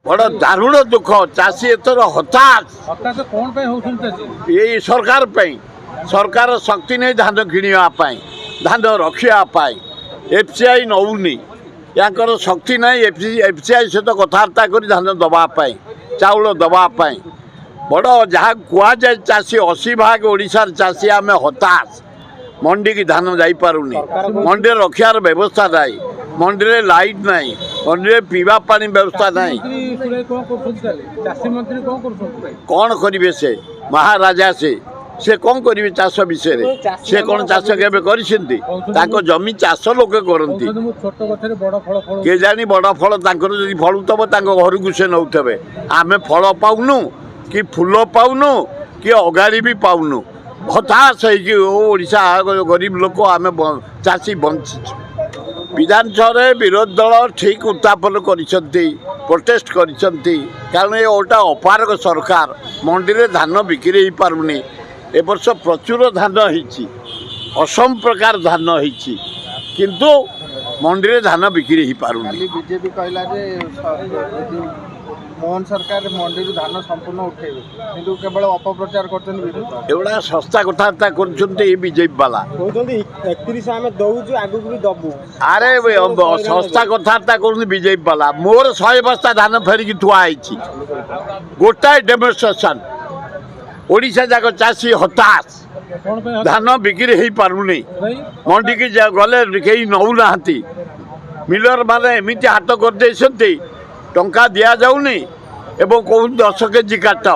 बड़ दारुण दुख चाषी एथर हताश ये सरकार शक्ति नहीं धान किणवाई धान रखापी एफसीआई नौनी यार शक्ति नहीं एफसीआई सहित कथबार्ता कर धान दवापाई चाउल दवापाई बड़ जहाँ कहुए चाषी 80 भाग ओडिशार चाषी आम हताश मंडी की धान जापारूनी मंडी रखार व्यवस्था नहीं मंडी में लाइट नहीं मंडी में पीवा पानी व्यवस्था नहीं कौन करेंगे से महाराजा से कौन करेंगे चाष विषय से कौन चाष के जमी चाष लोक करती किए जानी बड़ फल जदि फलुव घर को से नौथे आम फल पाऊनु कि फूल पाऊनु कि अगाड़ी भी पाऊनु हताश होशा गरीब लोक आम चाषी बंची विधानसभा विरोधी दल ठीक उत्थापन कर प्रोटेस्ट कर कारण ये गोटा अपारक सरकार मंडी में धान बिक्री हो पारुनी ए वर्ष प्रचुर धान होती असम प्रकार धान होती किंतु मंडी में धान बिक्री हो पारुनी बीजेपी कहला मोहन सरकार मंडी धान संपूर्ण उठेबे किंतु केवल अपप्रचार करछन एवढा सस्ता कथबार्ता कर बीजेपी वाला 31 आमे दउजु आगु भी दबु अरे सस्ता कथबार्ता कर बीजेपी वाला मोर 100 बस्ता धान फेरिकी थुआ गोटाए डेमोन्स्ट्रेशन ओडिशा जाक चाषी हताश धान बिक्री हो पारुनी मंडी की गले कहीं नौना मिलर माने एमती हाथ कर टंका दि जाऊनी एवं कहूँ 10 केजी काट